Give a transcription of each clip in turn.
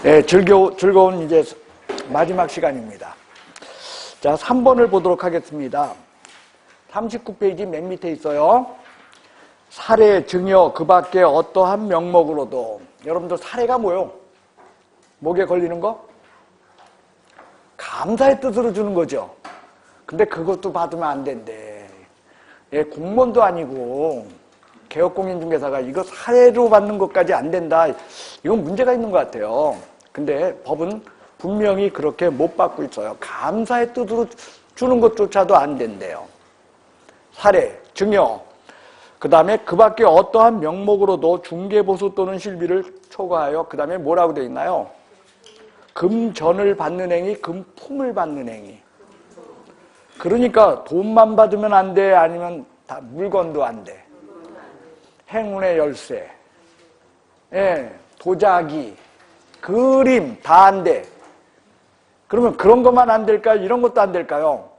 예, 즐거운 이제 마지막 시간입니다. 자, 3번을 보도록 하겠습니다. 39페이지 맨 밑에 있어요. 사례, 증여, 그 밖에 어떠한 명목으로도. 여러분들 사례가 뭐요? 목에 걸리는 거? 감사의 뜻으로 주는 거죠. 근데 그것도 받으면 안 된대. 예, 공무원도 아니고 개업공인중개사가 이거 사례로 받는 것까지 안 된다. 이건 문제가 있는 것 같아요. 근데 법은 분명히 그렇게 못 받고 있어요. 감사의 뜻으로 주는 것조차도 안 된대요. 사례, 증여, 그 다음에 그 밖에 어떠한 명목으로도 중개보수 또는 실비를 초과하여 그 다음에 뭐라고 되어 있나요? 금전을 받는 행위, 금품을 받는 행위. 그러니까 돈만 받으면 안 돼? 아니면 다 물건도 안 돼? 행운의 열쇠, 예, 도자기, 그림 다 안 돼. 그러면 그런 것만 안 될까요? 이런 것도 안 될까요?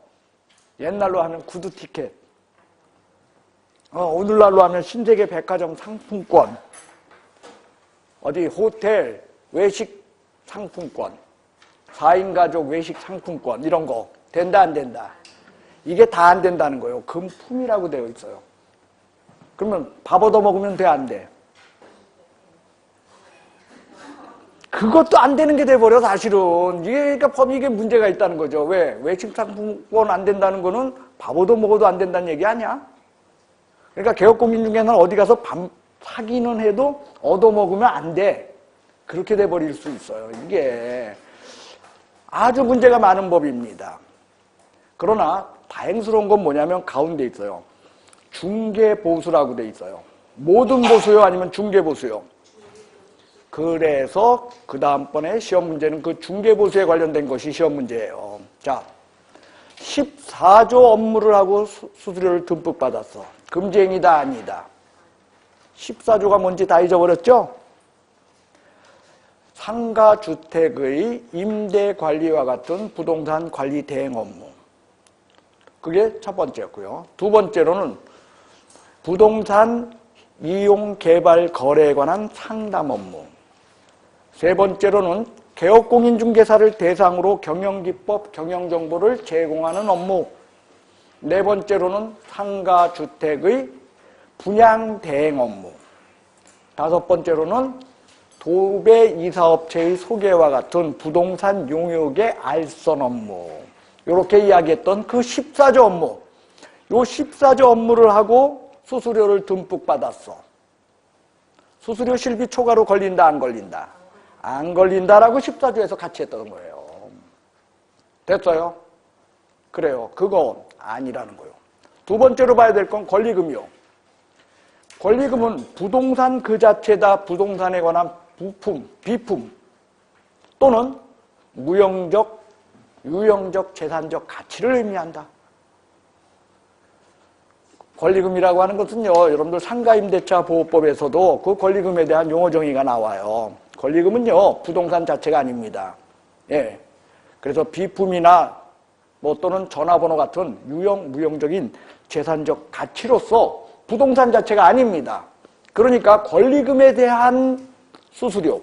옛날로 하면 구두 티켓, 오늘날로 하면 신세계 백화점 상품권, 어디 호텔 외식 상품권, 4인 가족 외식 상품권, 이런 거 된다 안 된다? 이게 다 안 된다는 거예요. 금품이라고 되어 있어요. 그러면 밥 얻어 먹으면 돼, 안 돼? 그것도 안 되는 게 돼버려, 사실은. 그러니까 법이 이게 문제가 있다는 거죠. 왜? 외식 상품권 안 된다는 거는 밥 얻어 먹어도 안 된다는 얘기 아니야? 그러니까 개업공인중개사는 어디 가서 밥 사기는 해도 얻어 먹으면 안 돼. 그렇게 돼버릴 수 있어요. 이게 아주 문제가 많은 법입니다. 그러나 다행스러운 건 뭐냐면 가운데 있어요. 중개보수라고 돼 있어요. 모든 보수요? 아니면 중개보수요? 그래서 그 다음번에 시험 문제는 그 중개보수에 관련된 것이 시험 문제예요. 자, 14조 업무를 하고 수수료를 듬뿍 받았어. 금지행위다 아니다? 14조가 뭔지 다 잊어버렸죠? 상가주택의 임대관리와 같은 부동산 관리 대행 업무. 그게 첫 번째였고요. 두 번째로는 부동산 이용 개발 거래에 관한 상담 업무. 세 번째로는 개업공인중개사를 대상으로 경영기법, 경영정보를 제공하는 업무. 네 번째로는 상가주택의 분양대행 업무. 다섯 번째로는 도배이사업체의 소개와 같은 부동산 용역의 알선 업무. 이렇게 이야기했던 그 14조 업무. 요 14조 업무를 하고 수수료를 듬뿍 받았어. 수수료 실비 초과로 걸린다, 안 걸린다? 안 걸린다라고 14조에서 같이 했던 거예요. 됐어요? 그래요. 그거 아니라는 거예요. 두 번째로 봐야 될 건 권리금이요. 권리금은 부동산 그 자체다. 부동산에 관한 부품, 비품 또는 무형적, 유형적, 재산적 가치를 의미한다. 권리금이라고 하는 것은요, 여러분들 상가임대차 보호법에서도 그 권리금에 대한 용어 정의가 나와요. 권리금은요, 부동산 자체가 아닙니다. 예. 그래서 비품이나 뭐 또는 전화번호 같은 유형, 무형적인 재산적 가치로서 부동산 자체가 아닙니다. 그러니까 권리금에 대한 수수료,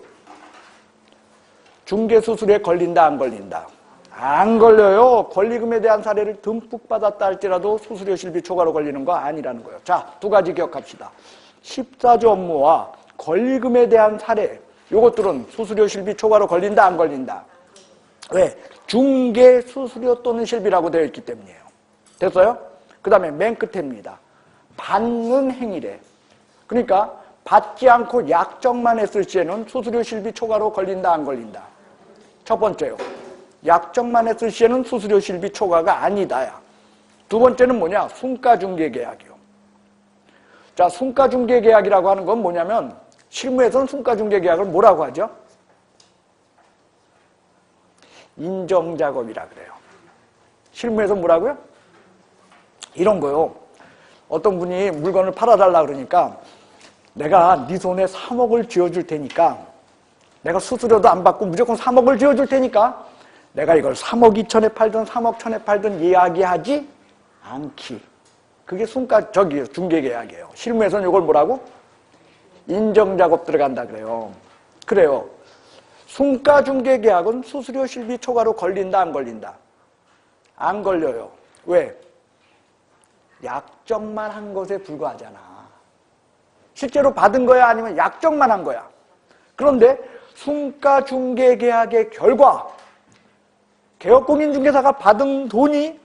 중개수수료에 걸린다, 안 걸린다? 안 걸려요. 권리금에 대한 사례를 듬뿍 받았다 할지라도 수수료 실비 초과로 걸리는 거 아니라는 거예요. 자, 두 가지 기억합시다. 14조 업무와 권리금에 대한 사례, 요것들은 수수료 실비 초과로 걸린다, 안 걸린다? 왜? 중개 수수료 또는 실비라고 되어 있기 때문이에요. 됐어요? 그 다음에 맨 끝에입니다. 받는 행위래. 그러니까 받지 않고 약정만 했을 시에는 수수료 실비 초과로 걸린다, 안 걸린다? 첫 번째요. 약정만 했을 시에는 수수료 실비 초과가 아니다야. 두 번째는 뭐냐? 순가중개계약이요. 자, 순가중개계약이라고 하는 건 뭐냐면 실무에서는 순가중개계약을 뭐라고 하죠? 인정작업이라 그래요. 실무에서 뭐라고요? 이런 거요. 어떤 분이 물건을 팔아달라 그러니까 내가 네 손에 3억을 쥐어줄 테니까 내가 수수료도 안 받고 무조건 3억을 쥐어줄 테니까 내가 이걸 3억 2천에 팔든 3억 1천에 팔든 이야기하지 않기. 그게 중개계약이에요. 실무에서는 이걸 뭐라고? 인정작업 들어간다 그래요. 그래요. 순가중개계약은 수수료 실비 초과로 걸린다 안 걸린다? 안 걸려요. 왜? 약정만 한 것에 불과하잖아. 실제로 받은 거야 아니면 약정만 한 거야. 그런데 순가중개계약의 결과 개업공인중개사가 받은 돈이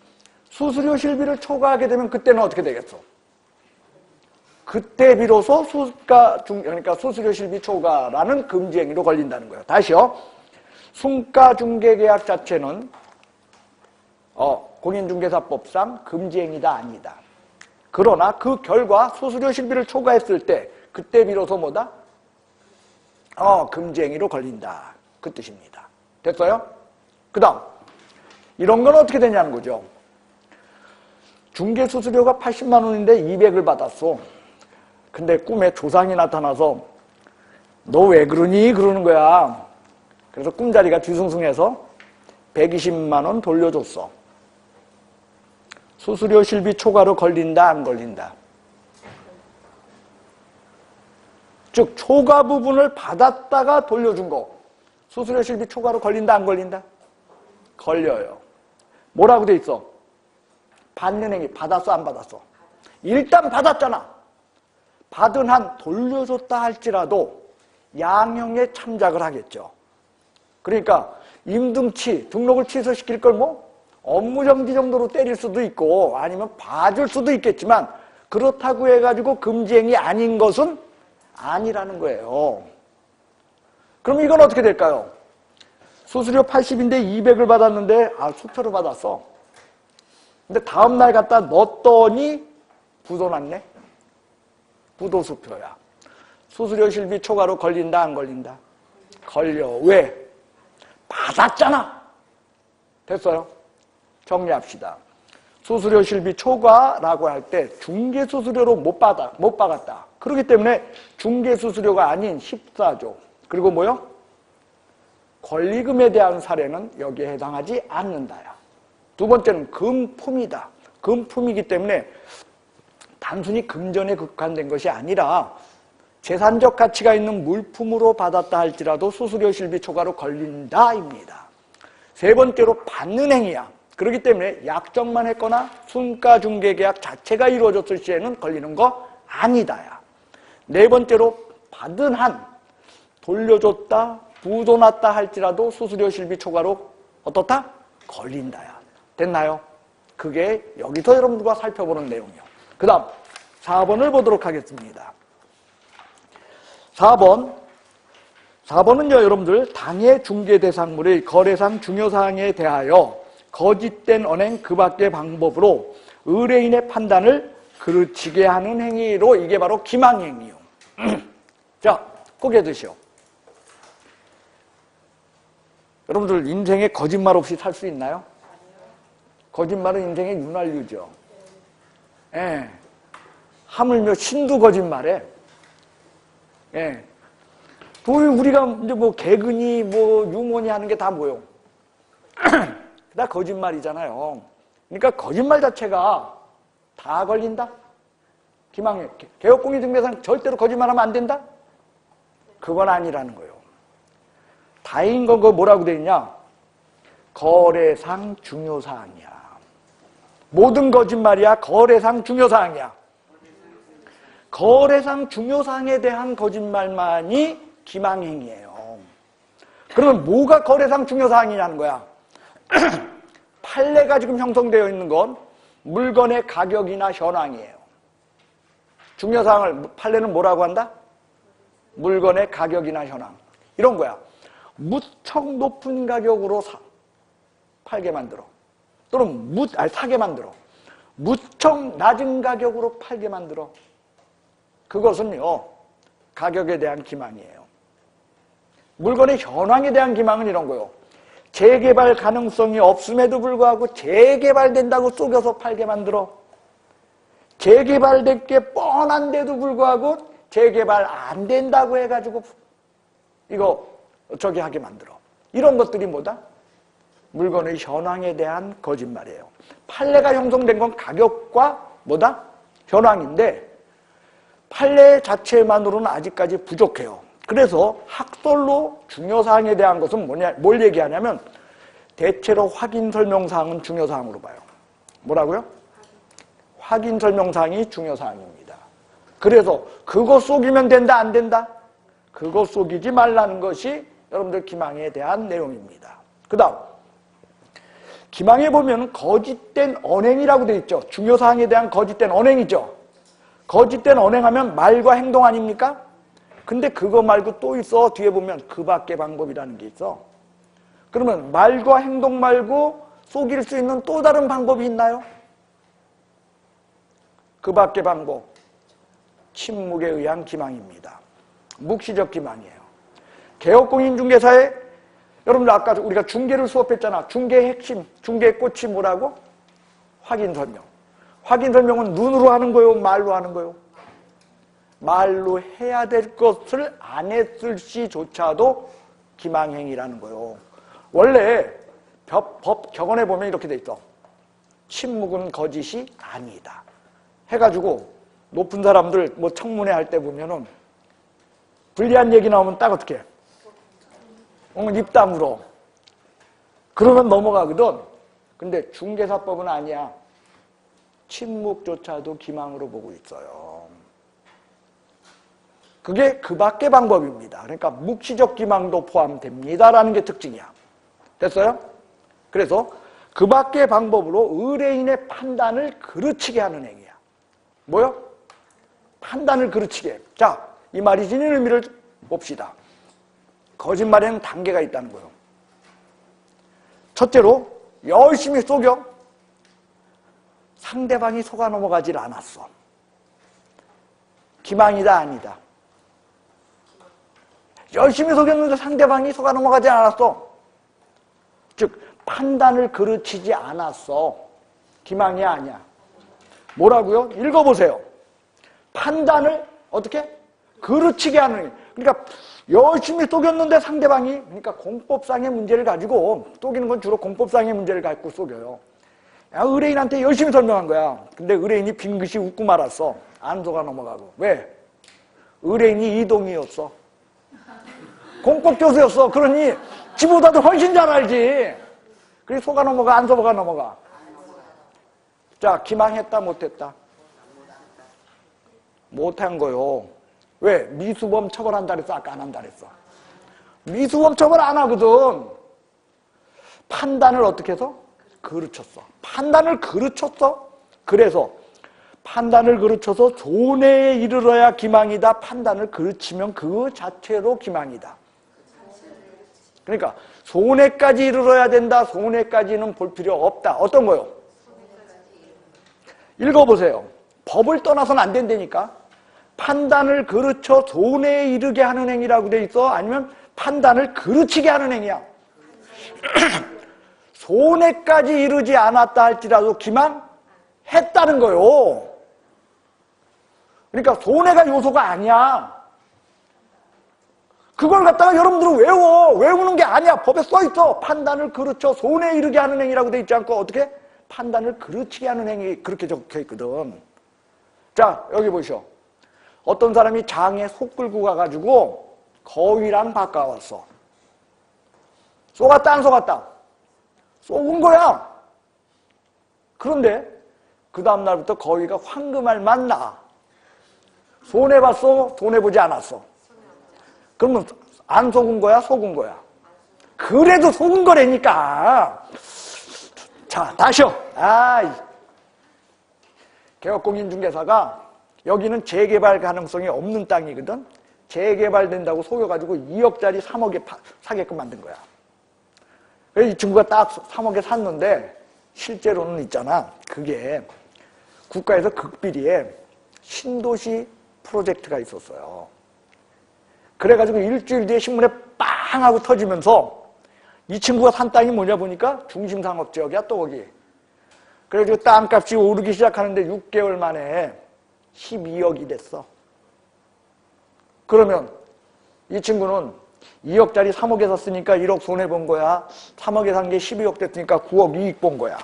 수수료 실비를 초과하게 되면 그때는 어떻게 되겠어? 그때 비로소 그러니까 수수료 실비 초과라는 금지 행위로 걸린다는 거예요. 다시요. 순가중개계약 자체는 공인중개사법상 금지 행위다 아니다. 그러나 그 결과 수수료 실비를 초과했을 때 그때 비로소 뭐다? 금지 행위로 걸린다. 그 뜻입니다. 됐어요? 그 다음 이런 건 어떻게 되냐는 거죠. 중개수수료가 80만 원인데 200을 받았어. 근데 꿈에 조상이 나타나서 너 왜 그러니? 그러는 거야. 그래서 꿈자리가 뒤숭숭해서 120만 원 돌려줬어. 수수료 실비 초과로 걸린다 안 걸린다? 즉 초과 부분을 받았다가 돌려준 거 수수료 실비 초과로 걸린다 안 걸린다? 걸려요. 뭐라고 돼 있어? 받는 행위 받았어 안 받았어? 일단 받았잖아. 받은 한 돌려줬다 할지라도 양형에 참작을 하겠죠. 그러니까 임등치, 등록을 취소시킬 걸 뭐 업무정지 정도로 때릴 수도 있고 아니면 봐줄 수도 있겠지만 그렇다고 해가지고 금지행위 아닌 것은 아니라는 거예요. 그럼 이건 어떻게 될까요? 수수료 80인데 200을 받았는데 수표로 받았어. 근데 다음날 갖다 넣었더니 부도 났네? 부도수표야. 수수료 실비 초과로 걸린다 안 걸린다? 걸려. 왜? 받았잖아. 됐어요? 정리합시다. 수수료 실비 초과라고 할 때 중개수수료로 못 박았다. 그렇기 때문에 중개수수료가 아닌 14조 그리고 뭐요? 권리금에 대한 사례는 여기에 해당하지 않는다야. 두 번째는 금품이다. 금품이기 때문에 단순히 금전에 국한된 것이 아니라 재산적 가치가 있는 물품으로 받았다 할지라도 수수료 실비 초과로 걸린다입니다. 세 번째로 받는 행위야. 그렇기 때문에 약정만 했거나 순가중개계약 자체가 이루어졌을 시에는 걸리는 거 아니다야. 네 번째로 받은 한 돌려줬다, 부도났다 할지라도 수수료 실비 초과로 어떻다? 걸린다야. 됐나요? 그게 여기서 여러분들과 살펴보는 내용이요. 그 다음 4번을 보도록 하겠습니다. 4번은요 여러분들 당해 중개 대상물의 거래상 중요사항에 대하여 거짓된 언행 그 밖의 방법으로 의뢰인의 판단을 그르치게 하는 행위로 이게 바로 기망행위요. 자, 고개 드시오. 여러분들 인생에 거짓말 없이 살 수 있나요? 거짓말은 인생의 윤활유죠. 예. 하물며 신도 거짓말해. 예. 우리가 이제 뭐 개근이 뭐 유머니 하는 게 다 뭐요? 다 거짓말이잖아요. 그러니까 거짓말 자체가 다 걸린다? 기망해. 개업공인중개사는 절대로 거짓말하면 안 된다? 그건 아니라는 거예요. 다행인 건 그거 뭐라고 돼 있냐? 거래상 중요사항이야. 모든 거짓말이야. 거래상 중요사항이야. 거래상 중요사항에 대한 거짓말만이 기망행위예요. 그러면 뭐가 거래상 중요사항이냐는 거야. 판례가 지금 형성되어 있는 건 물건의 가격이나 현황이에요. 중요사항을 판례는 뭐라고 한다? 물건의 가격이나 현황. 이런 거야. 무척 높은 가격으로 팔게 만들어. 또는 사게 만들어. 무척 낮은 가격으로 팔게 만들어. 그것은요, 가격에 대한 기망이에요. 물건의 현황에 대한 기망은 이런 거예요. 재개발 가능성이 없음에도 불구하고 재개발된다고 속여서 팔게 만들어. 재개발될 게 뻔한데도 불구하고 재개발 안 된다고 해가지고 하게 만들어. 이런 것들이 뭐다? 물건의 현황에 대한 거짓말이에요. 판례가 형성된 건 가격과 뭐다? 현황인데 판례 자체만으로는 아직까지 부족해요. 그래서 학설로 중요사항에 대한 것은 뭘 얘기하냐면 대체로 확인설명사항은 중요사항으로 봐요. 뭐라고요? 확인설명사항이 중요사항입니다. 그래서 그거 속이면 된다 안 된다? 그거 속이지 말라는 것이 여러분들 기망에 대한 내용입니다. 그 다음 기망에 보면 거짓된 언행이라고 되어 있죠. 중요사항에 대한 거짓된 언행이죠. 거짓된 언행하면 말과 행동 아닙니까? 근데 그거 말고 또 있어. 뒤에 보면 그 밖의 방법이라는 게 있어. 그러면 말과 행동 말고 속일 수 있는 또 다른 방법이 있나요? 그 밖의 방법. 침묵에 의한 기망입니다. 묵시적 기망이에요. 개업공인중개사에 여러분들 아까 우리가 중개를 수업했잖아. 중개의 핵심, 중개의 꽃이 뭐라고? 확인설명. 확인설명은 눈으로 하는 거요? 말로 하는 거요? 말로 해야 될 것을 안 했을 시조차도 기망행위라는 거요. 원래 법 격언에 보면 이렇게 돼 있어. 침묵은 거짓이 아니다. 해가지고 높은 사람들 뭐 청문회 할 때 보면은 불리한 얘기 나오면 딱 어떻게 해? 입 다물어. 그러면 넘어가거든. 근데 중개사법은 아니야. 침묵조차도 기망으로 보고 있어요. 그게 그 밖의 방법입니다. 그러니까 묵시적 기망도 포함됩니다라는 게 특징이야. 됐어요? 그래서 그 밖의 방법으로 의뢰인의 판단을 그르치게 하는 행위야. 뭐요? 판단을 그르치게 해. 자, 이 말이 지닌 의미를 봅시다. 거짓말에는 단계가 있다는 거예요. 첫째로 열심히 속여. 상대방이 속아 넘어가질 않았어. 기망이다 아니다? 열심히 속였는데 상대방이 속아 넘어가지 않았어. 즉 판단을 그르치지 않았어. 기망이 아니야. 뭐라고요? 읽어보세요. 판단을 어떻게? 그르치게 하는. 그러니까 열심히 속였는데 상대방이, 그러니까 공법상의 문제를 가지고, 속이는 건 주로 공법상의 문제를 갖고 속여요. 야, 의뢰인한테 열심히 설명한 거야. 근데 의뢰인이 빙긋이 웃고 말았어. 안 속아 넘어가고. 왜? 의뢰인이 이동이었어. 공법교수였어. 그러니 지보다도 훨씬 잘 알지. 그래서 속아 넘어가 안 속아 넘어가? 자, 기망했다 못했다? 못한 거요. 왜? 미수범 처벌한다 그랬어? 아까 안 한다 그랬어? 미수범 처벌 안 하거든. 판단을 어떻게 해서? 그르쳤어. 판단을 그르쳤어. 그래서 판단을 그르쳐서 손해에 이르러야 기망이다. 판단을 그르치면 그 자체로 기망이다. 그러니까 손해까지 이르러야 된다. 손해까지는 볼 필요 없다. 어떤 거요? 읽어보세요. 법을 떠나서는 안 된다니까. 판단을 그르쳐 손해에 이르게 하는 행위라고 돼 있어? 아니면 판단을 그르치게 하는 행위야? 손해까지 이르지 않았다 할지라도 기망했다는 거요. 그러니까 손해가 요소가 아니야. 그걸 갖다가 여러분들은 외워. 외우는 게 아니야. 법에 써있어. 판단을 그르쳐 손해에 이르게 하는 행위라고 돼 있지 않고 어떻게? 판단을 그르치게 하는 행위, 그렇게 적혀 있거든. 자, 여기 보시오. 어떤 사람이 장에 속 끌고 가가지고 거위랑 바꿔왔어. 쏘갔다 안 쏘갔다? 쏘은 거야. 그런데 그 다음날부터 거위가 황금알 만나. 손해봤어? 손해보지 않았어? 그러면 안 속은 거야? 속은 거야? 그래도 속은 거라니까. 자, 다시요. 개업공인중개사가 여기는 재개발 가능성이 없는 땅이거든. 재개발된다고 속여가지고 2억짜리 3억에 사게끔 만든 거야. 이 친구가 딱 3억에 샀는데 실제로는 있잖아. 그게 국가에서 극비리에 신도시 프로젝트가 있었어요. 그래가지고 일주일 뒤에 신문에 빵 하고 터지면서 이 친구가 산 땅이 뭐냐 보니까 중심상업지역이야, 또 거기. 그래가지고 땅값이 오르기 시작하는데 6개월 만에 12억이 됐어. 그러면 이 친구는 2억짜리 3억에 샀으니까 1억 손해본 거야. 3억에 산 게 12억 됐으니까 9억 이익 본 거야.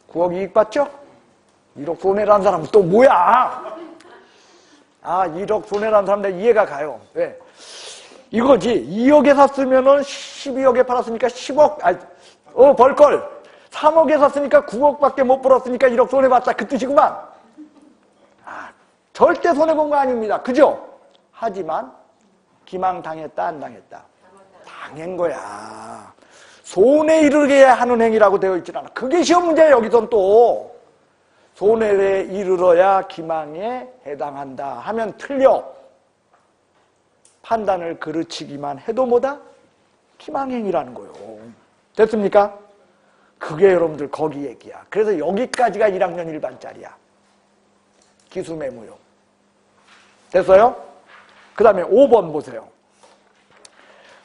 9억 이익 봤죠? 1억 손해라는 사람은 또 뭐야? 아, 1억 손해라는 사람들 이해가 가요. 왜? 이거지. 2억에 샀으면은 12억에 팔았으니까 10억, 벌걸. 3억에 샀으니까 9억밖에 못 벌었으니까 1억 손해봤다. 그 뜻이구만. 아, 절대 손해본 거 아닙니다. 그죠? 하지만, 기망당했다, 안 당했다? 당한 거야. 손에 이르게 하는 행위라고 되어 있질 않아. 그게 시험 문제야, 여기선 또. 손해에 이르러야 기망에 해당한다 하면 틀려. 판단을 그르치기만 해도 뭐다? 기망행위라는 거예요. 됐습니까? 그게 여러분들 거기 얘기야. 그래서 여기까지가 1학년 일반짜리야. 기수매무용. 됐어요? 그 다음에 5번 보세요.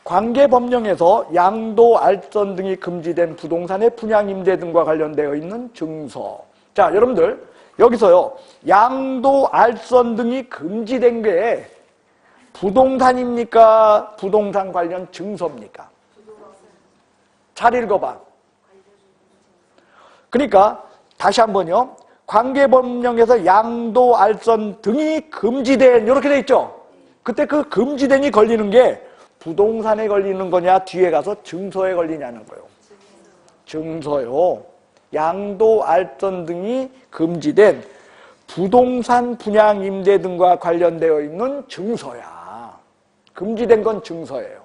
관계법령에서 양도, 알선 등이 금지된 부동산의 분양, 임대 등과 관련되어 있는 증서. 자, 여러분들 여기서요. 양도, 알선 등이 금지된 게 부동산입니까? 부동산 관련 증서입니까? 잘 읽어봐. 그러니까 다시 한번요. 관계법령에서 양도, 알선 등이 금지된 이렇게 돼 있죠. 그때 그 금지된이 걸리는 게 부동산에 걸리는 거냐 뒤에 가서 증서에 걸리냐는 거예요. 증서요. 양도, 알선 등이 금지된 부동산 분양, 임대 등과 관련되어 있는 증서야. 금지된 건 증서예요.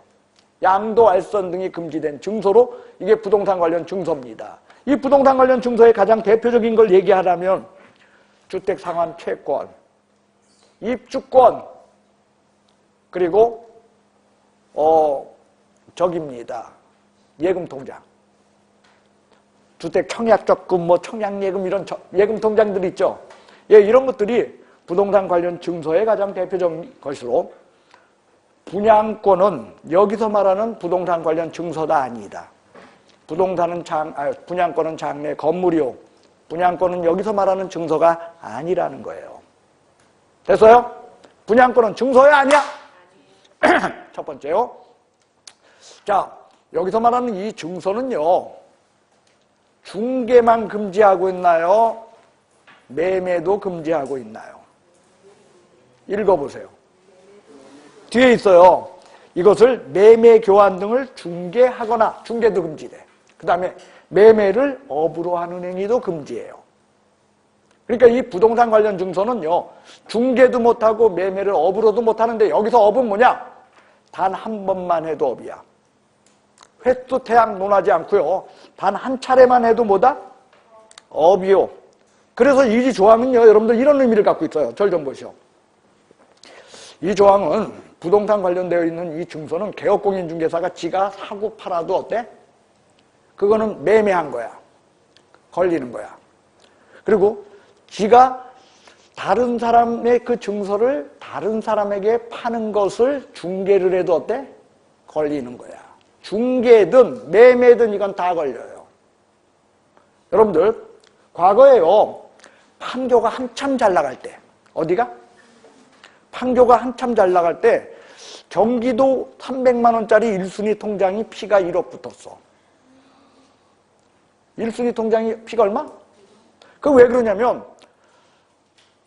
양도, 알선 등이 금지된 증서로 이게 부동산 관련 증서입니다. 이 부동산 관련 증서의 가장 대표적인 걸 얘기하라면 주택 상환 채권, 입주권, 그리고 저기입니다. 예금통장. 주택 청약적금, 청약예금 이런 예금통장들 있죠. 예, 이런 것들이 부동산 관련 증서의 가장 대표적인 것으로 분양권은 여기서 말하는 부동산 관련 증서가 아니다. 분양권은 장래 건물이요. 분양권은 여기서 말하는 증서가 아니라는 거예요. 됐어요? 분양권은 증서야 아니야? 첫 번째요. 자, 여기서 말하는 이 증서는요. 중개만 금지하고 있나요? 매매도 금지하고 있나요? 읽어보세요. 뒤에 있어요. 이것을 매매, 교환 등을 중개하거나 중개도 금지돼. 그 다음에 매매를 업으로 하는 행위도 금지해요. 그러니까 이 부동산 관련 증서는요. 중개도 못하고 매매를 업으로도 못하는데 여기서 업은 뭐냐? 단 한 번만 해도 업이야. 횟수 태양 논하지 않고요. 단 한 차례만 해도 뭐다? 업이요. 그래서 이 조항은요. 여러분들 이런 의미를 갖고 있어요. 절 좀 보시오. 이 조항은 부동산 관련되어 있는 이 증서는 개업공인중개사가 지가 사고 팔아도 어때? 그거는 매매한 거야. 걸리는 거야. 그리고 지가 다른 사람의 그 증서를 다른 사람에게 파는 것을 중개를 해도 어때? 걸리는 거야. 중개든 매매든 이건 다 걸려요. 여러분들 과거에요. 판교가 한참 잘 나갈 때 어디가? 판교가 한참 잘 나갈 때 경기도 300만 원짜리 1순위 통장이 피가 1억 붙었어. 1순위 통장이 피가 얼마? 그 왜 그러냐면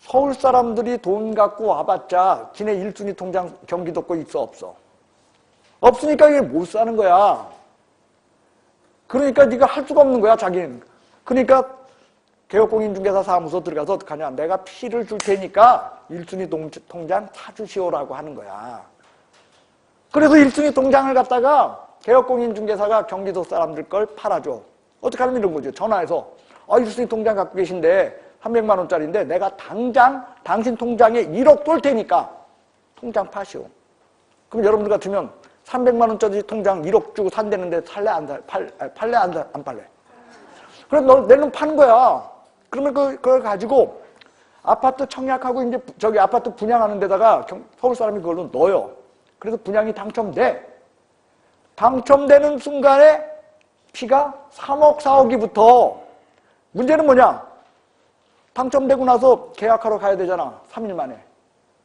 서울 사람들이 돈 갖고 와봤자 지네 1순위 통장 경기도 거 있어 없어? 없으니까 이게 못 사는 거야. 그러니까 네가 할 수가 없는 거야 자기는. 그러니까 개업공인중개사 사무소 들어가서 어떡하냐. 내가 피를 줄 테니까 1순위 통장 사주시오라고 하는 거야. 그래서 1순위 통장을 갖다가 개업공인중개사가 경기도 사람들 걸 팔아줘. 어떻게 하면 이런 거죠. 전화해서 1순위 통장 갖고 계신데 300만 원짜리인데 내가 당장 당신 통장에 1억 쏠 테니까 통장 파시오. 그럼 여러분들 같으면 300만 원짜리 통장 1억 주고 산다는데 살래 안 팔래 안 팔래? 그래 내는 파는 거야. 그러면 그걸 가지고 아파트 청약하고 이제 저기 아파트 분양하는 데다가 서울 사람이 그걸로 넣어요. 그래서 분양이 당첨돼. 당첨되는 순간에 피가 3억 4억이 붙어. 문제는 뭐냐? 당첨되고 나서 계약하러 가야 되잖아. 3일 만에.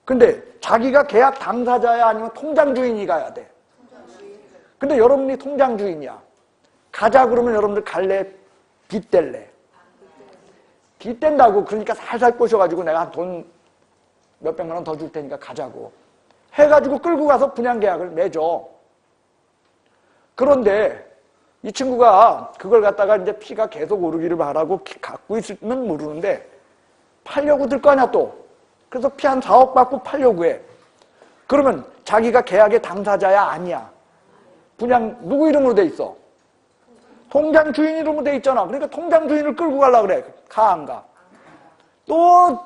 근데 자기가 계약 당사자야 아니면 통장 주인이 가야 돼? 근데 여러분이 통장 주인이야. 가자 그러면 여러분들 갈래? 빚댈래? 빚댄다고. 그러니까 살살 꼬셔가지고 내가 돈 몇백만 원 더 줄 테니까 가자고 해가지고 끌고 가서 분양계약을 맺어. 그런데 이 친구가 그걸 갖다가 이제 피가 계속 오르기를 바라고 갖고 있으면 모르는데 팔려고 들 거 아니야 또. 그래서 피 한 4억 받고 팔려고 해. 그러면 자기가 계약의 당사자야 아니야? 분양 누구 이름으로 돼 있어? 통장 주인 이름으로 돼 있잖아. 그러니까 통장 주인을 끌고 가려고 그래. 가 안 가? 또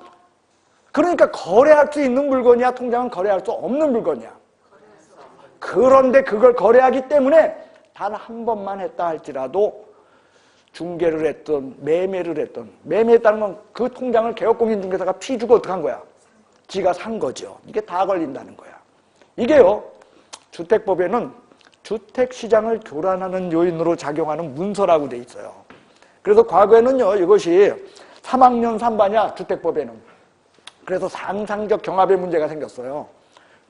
그러니까 거래할 수 있는 물건이야? 통장은 거래할 수 없는 물건이야? 그런데 그걸 거래하기 때문에 단 한 번만 했다 할지라도 중개를 했던 매매를 했던 매매했다는 건 그 통장을 개업공인중개사가 피 주고 어떡한 거야? 지가 산 거죠. 이게 다 걸린다는 거야. 이게요. 주택법에는 주택시장을 교란하는 요인으로 작용하는 문서라고 돼 있어요. 그래서 과거에는요. 이것이 3학년 3반이야. 주택법에는. 그래서 상상적 경합의 문제가 생겼어요.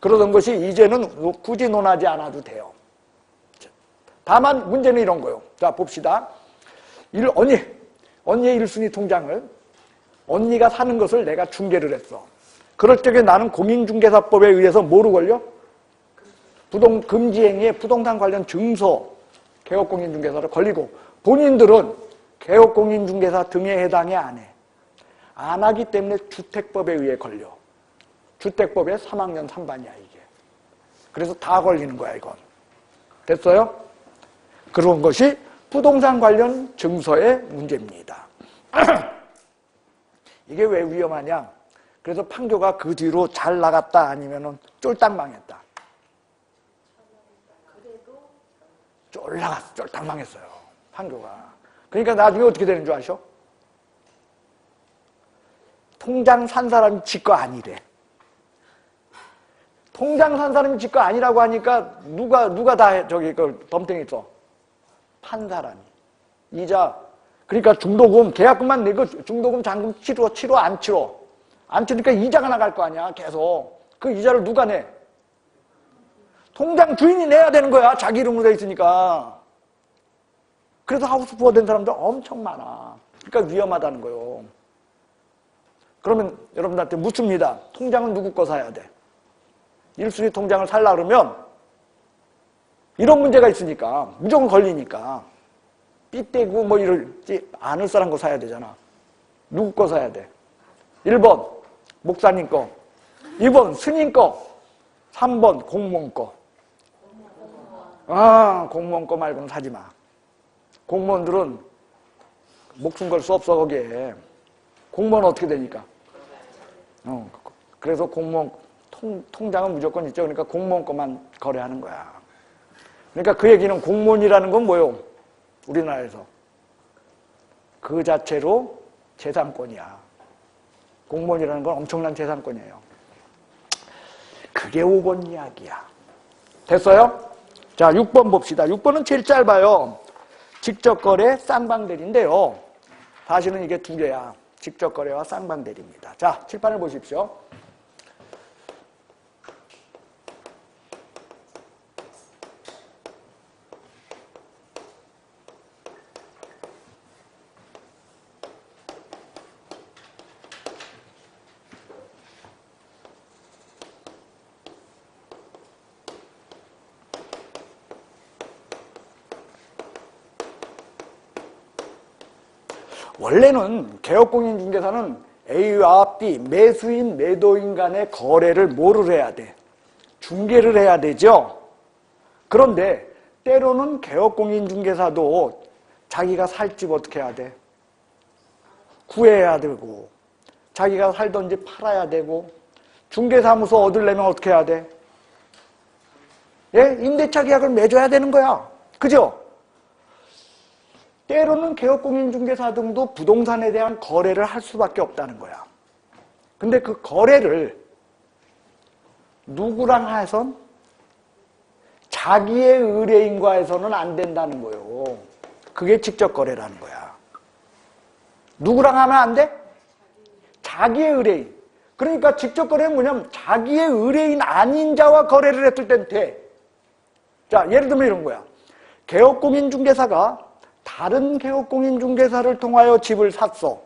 그러던 것이 이제는 굳이 논하지 않아도 돼요. 다만 문제는 이런 거예요. 자 봅시다. 언니의 1순위 통장을 언니가 사는 것을 내가 중개를 했어. 그럴 적에 나는 공인중개사법에 의해서 뭐로 걸려? 금지행위에 부동산 관련 증서 개업공인중개사로 걸리고 본인들은 개업공인중개사 등에 해당이 안 해. 안 하기 때문에 주택법에 의해 걸려. 주택법의 3학년 3반이야 이게. 그래서 다 걸리는 거야 이건. 됐어요? 그런 것이 부동산 관련 증서의 문제입니다. 이게 왜 위험하냐? 그래서 판교가 그 뒤로 잘 나갔다 아니면은 쫄딱 망했다. 쫄딱 망했어요. 판교가. 그러니까 나중에 어떻게 되는 줄 아셔? 통장 산 사람이 지 거 아니래. 통장 산 사람이 지 거 아니라고 하니까 누가 다 저기 그 덤탱이 써? 판 사람이. 이자. 그러니까 중도금, 계약금만 내고 중도금, 잔금 치러, 안 치러. 안 치니까 이자가 나갈 거 아니야, 계속. 그 이자를 누가 내? 통장 주인이 내야 되는 거야, 자기 이름으로 돼 있으니까. 그래서 하우스푸어 된 사람들 엄청 많아. 그러니까 위험하다는 거예요. 그러면 여러분들한테 묻습니다. 통장은 누구 거 사야 돼? 1순위 통장을 살라 그러면 이런 문제가 있으니까 무조건 걸리니까 삐떼고 뭐 이럴지 않을 사람 거 사야 되잖아. 누구 거 사야 돼? 1번 목사님 거, 2번 스님 거, 3번 공무원 거. 공무원 거 말고는 사지 마. 공무원들은 목숨 걸 수 없어 거기에. 공무원은 어떻게 되니까? 그래서 공무원 통장은 무조건 있죠. 그러니까 공무원 거만 거래하는 거야. 그러니까 그 얘기는 공무원이라는 건 뭐예요? 우리나라에서 그 자체로 재산권이야. 공무원이라는 건 엄청난 재산권이에요. 그게 5번 이야기야. 됐어요? 자, 6번 봅시다. 6번은 제일 짧아요. 직접거래 쌍방대리인데요. 사실은 이게 두 개야. 직접거래와 쌍방대리입니다. 자, 칠판을 보십시오. 원래는 개업공인중개사는 A와 B, 매수인, 매도인 간의 거래를 뭐를 해야 돼? 중개를 해야 되죠? 그런데 때로는 개업공인중개사도 자기가 살 집 어떻게 해야 돼? 구해야 되고, 자기가 살던 집 팔아야 되고, 중개사무소 얻으려면 어떻게 해야 돼? 예? 임대차 계약을 맺어야 되는 거야. 그죠? 때로는 개업공인중개사 등도 부동산에 대한 거래를 할 수밖에 없다는 거야. 근데 그 거래를 누구랑 해선? 자기의 의뢰인과 해서는 안 된다는 거예요. 그게 직접 거래라는 거야. 누구랑 하면 안 돼? 자기의 의뢰인. 그러니까 직접 거래는 뭐냐면 자기의 의뢰인 아닌 자와 거래를 했을 땐 돼. 자, 예를 들면 이런 거야. 개업공인중개사가 다른 개업공인중개사를 통하여 집을 샀어.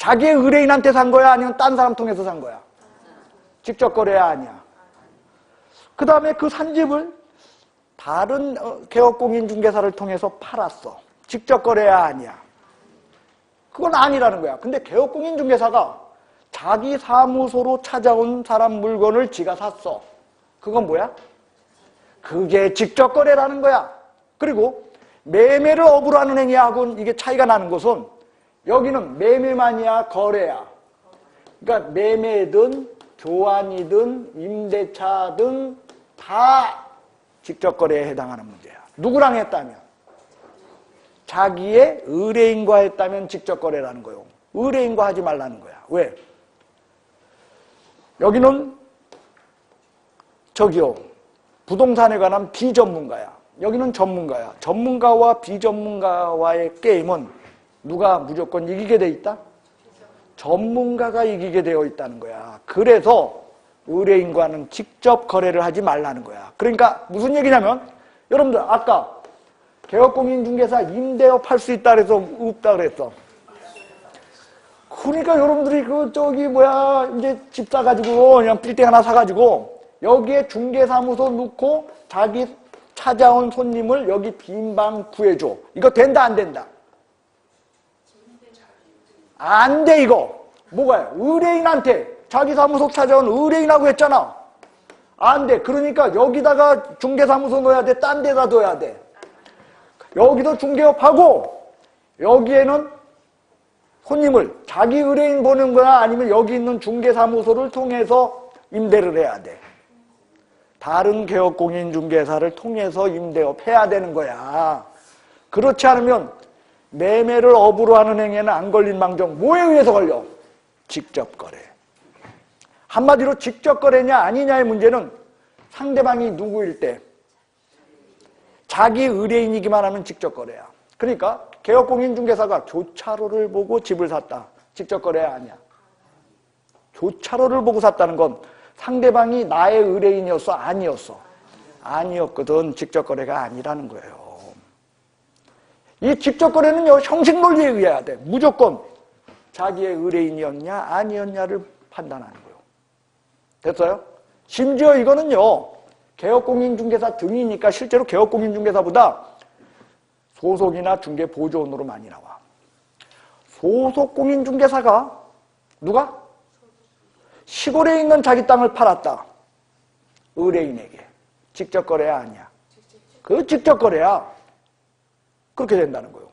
자기의 의뢰인한테 산 거야? 아니면 딴 사람 통해서 산 거야? 직접 거래야 아니야. 그 다음에 그 산 집을 다른 개업공인중개사를 통해서 팔았어. 직접 거래야 아니야. 그건 아니라는 거야. 근데 개업공인중개사가 자기 사무소로 찾아온 사람 물건을 지가 샀어. 그건 뭐야? 그게 직접 거래라는 거야. 그리고 매매를 업으로 하는 행위하고는 이게 차이가 나는 것은 여기는 매매만이야, 거래야. 그러니까 매매든 교환이든 임대차든 다 직접 거래에 해당하는 문제야. 누구랑 했다면? 자기의 의뢰인과 했다면 직접 거래라는 거요. 의뢰인과 하지 말라는 거야. 왜? 여기는 저기요, 부동산에 관한 비전문가야. 여기는 전문가야. 전문가와 비전문가와의 게임은 누가 무조건 이기게 돼 있다? 전문가가 이기게 되어 있다는 거야. 그래서 의뢰인과는 직접 거래를 하지 말라는 거야. 그러니까 무슨 얘기냐면 여러분들 아까 개업공인중개사 임대업 할 수 있다 그래서 없다 그랬어. 그러니까 여러분들이 이제 집 사가지고 그냥 빌딩 하나 사가지고 여기에 중개사무소 넣고 자기 찾아온 손님을 여기 빈 방 구해줘. 이거 된다 안 된다? 안 돼 이거. 뭐가요? 의뢰인한테 자기 사무소 찾아온 의뢰인하고 했잖아. 안 돼. 그러니까 여기다가 중개사무소 넣어야 돼? 딴 데다 둬야 돼? 여기도 중개업하고 여기에는 손님을 자기 의뢰인 보는 거야? 아니면 여기 있는 중개사무소를 통해서 임대를 해야 돼? 다른 개업공인중개사를 통해서 임대업 해야 되는 거야. 그렇지 않으면 매매를 업으로 하는 행위에는 안 걸린 망정 뭐에 의해서 걸려? 직접 거래. 한마디로 직접 거래냐 아니냐의 문제는 상대방이 누구일 때 자기 의뢰인이기만 하면 직접 거래야. 그러니까 개업공인중개사가 교차로를 보고 집을 샀다. 직접 거래야 아니야. 교차로를 보고 샀다는 건 상대방이 나의 의뢰인이었어? 아니었어? 아니었거든. 직접 거래가 아니라는 거예요. 이 직접 거래는요, 형식 논리에 의해야 돼. 무조건 자기의 의뢰인이었냐 아니었냐를 판단하는 거예요. 됐어요? 심지어 이거는요, 개업공인중개사 등이니까 실제로 개업공인중개사보다 소속이나 중개보조원으로 많이 나와. 소속공인중개사가 누가? 시골에 있는 자기 땅을 팔았다. 의뢰인에게. 직접 거래야 아니야? 그 직접 거래야. 그렇게 된다는 거예요.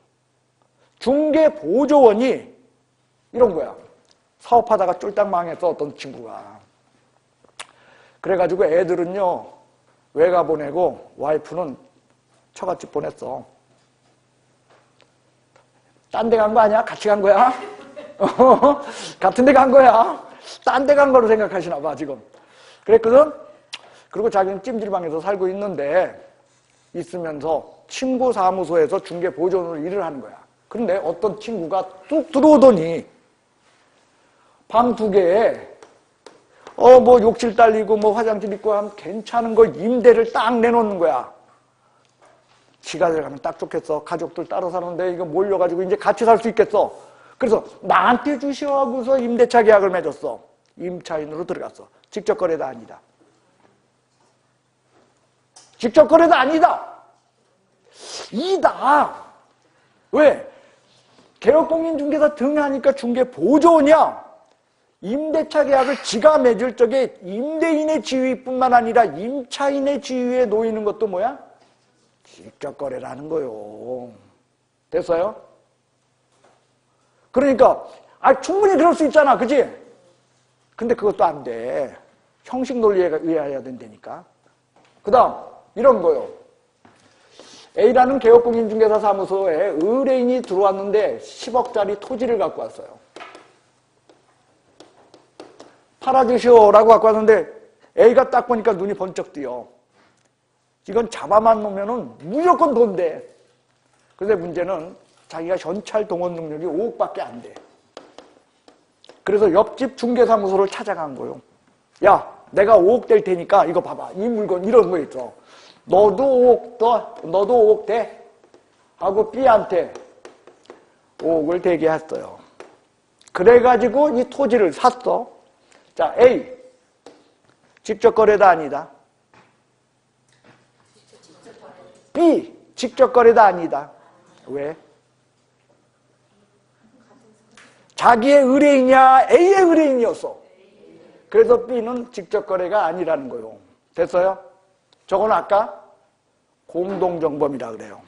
중개보조원이 이런 거야. 사업하다가 쫄딱 망했어, 어떤 친구가. 그래가지고 애들은요, 외가 보내고 와이프는 처갓집 보냈어. 딴 데 간 거 아니야? 같이 간 거야? 같은 데 간 거야? 딴 데 간 거로 생각하시나 봐, 지금. 그랬거든? 그리고 자기는 찜질방에서 살고 있는데, 있으면서 친구 사무소에서 중개보조원으로 일을 하는 거야. 그런데 어떤 친구가 뚝 들어오더니, 방 2개에, 뭐 욕실 딸리고, 뭐 화장실 있고 하면 괜찮은 거 임대를 딱 내놓는 거야. 지가 들어가면 딱 좋겠어. 가족들 따로 사는데 이거 몰려가지고 이제 같이 살 수 있겠어. 그래서 나한테 주시오 하고서 임대차 계약을 맺었어. 임차인으로 들어갔어. 직접 거래도 아니다. 직접 거래도 아니다. 이다. 왜? 개업공인중개사 등 하니까 중개보조원이야. 임대차 계약을 지가 맺을 적에 임대인의 지위뿐만 아니라 임차인의 지위에 놓이는 것도 뭐야? 직접 거래라는 거요. 됐어요? 그러니까 충분히 그럴 수 있잖아. 그치? 근데 그것도 안 돼. 형식 논리에 의해야 된다니까. 그 다음 이런 거요. A라는 개업공인중개사 사무소에 의뢰인이 들어왔는데 10억짜리 토지를 갖고 왔어요. 팔아주시오라고 갖고 왔는데 A가 딱 보니까 눈이 번쩍 띄어. 이건 잡아만 놓으면은 무조건 돈 돼. 그런데 문제는 자기가 현찰 동원 능력이 5억밖에 안 돼. 그래서 옆집 중개사무소를 찾아간 거예요. 야, 내가 5억 될 테니까 이거 봐봐. 이 물건 이런 거 있어. 너도 5억 돼? 하고 B한테 5억을 대게 했어요. 그래가지고 이 토지를 샀어. 자, A. 직접 거래다 아니다. B. 직접 거래다 아니다. 왜? 자기의 의뢰인이야? A의 의뢰인이었어. 그래서 B는 직접 거래가 아니라는 거요. 됐어요? 저건 아까 공동정범이라 그래요.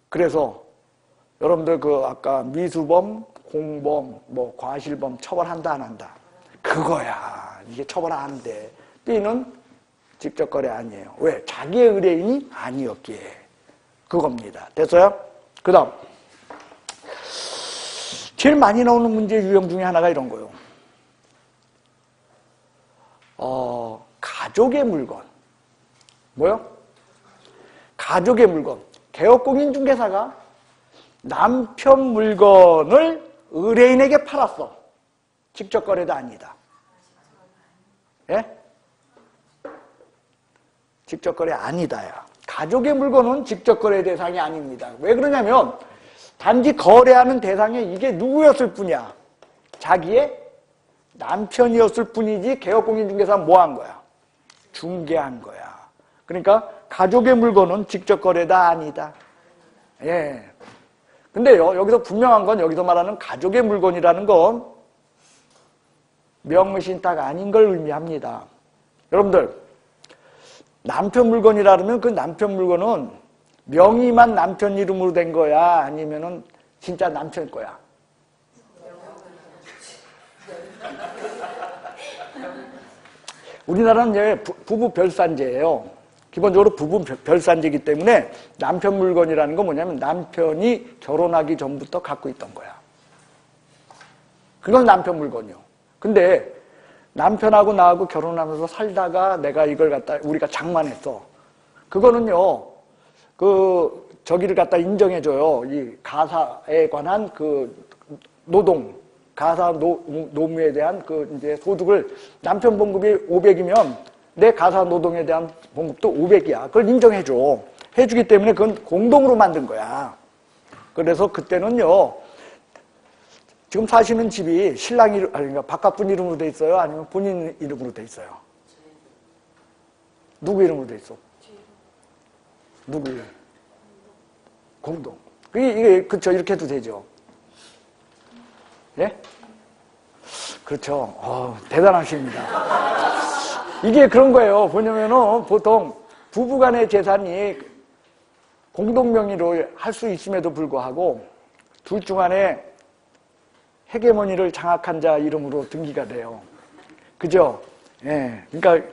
그래서 여러분들 그 아까 미수범, 공범, 뭐 과실범 처벌한다 안 한다. 그거야. 이게 처벌 안 돼. B는 직접 거래 아니에요. 왜? 자기의 의뢰인이 아니었기에. 그겁니다. 됐어요? 그 다음. 제일 많이 나오는 문제 유형 중에 하나가 이런 거요. 가족의 물건. 뭐요? 가족의 물건. 개업공인중개사가 남편 물건을 의뢰인에게 팔았어. 직접 거래도 아니다. 예? 직접 거래 아니다야. 가족의 물건은 직접 거래 대상이 아닙니다. 왜 그러냐면 단지 거래하는 대상이 이게 누구였을 뿐이야. 자기의 남편이었을 뿐이지 개업공인중개사는 뭐 한 거야? 중개한 거야. 그러니까 가족의 물건은 직접 거래다 아니다. 예. 근데요, 여기서 분명한 건 여기서 말하는 가족의 물건이라는 건 명의신탁 아닌 걸 의미합니다. 여러분들, 남편 물건이라 그러면 그 남편 물건은 명의만 남편 이름으로 된 거야? 아니면은 진짜 남편 거야? 우리나라는 이제 부부 별산제예요. 기본적으로 부부 별산제이기 때문에 남편 물건이라는 건 뭐냐면 남편이 결혼하기 전부터 갖고 있던 거야. 그건 남편 물건이요. 근데 남편하고 나하고 결혼하면서 살다가 내가 이걸 갖다 우리가 장만했어. 그거는요. 저기를 갖다 인정해줘요. 이 가사에 관한 노동, 가사 노무에 대한 이제 소득을 남편 봉급이 500이면 내 가사 노동에 대한 봉급도 500이야. 그걸 인정해줘. 해주기 때문에 그건 공동으로 만든 거야. 그래서 그때는요, 지금 사시는 집이 신랑 이름, 그러니까 바깥분 이름으로 돼 있어요? 아니면 본인 이름으로 돼 있어요? 누구 이름으로 돼 있어? 누구 이름? 공동. 그쵸. 이렇게 해도 되죠. 예? 그렇죠. 대단하십니다. 이게 그런 거예요. 뭐냐면은 보통 부부간의 재산이 공동명의로 할 수 있음에도 불구하고 둘 중 안에 헤게모니를 장악한 자 이름으로 등기가 돼요. 그죠? 예. 그러니까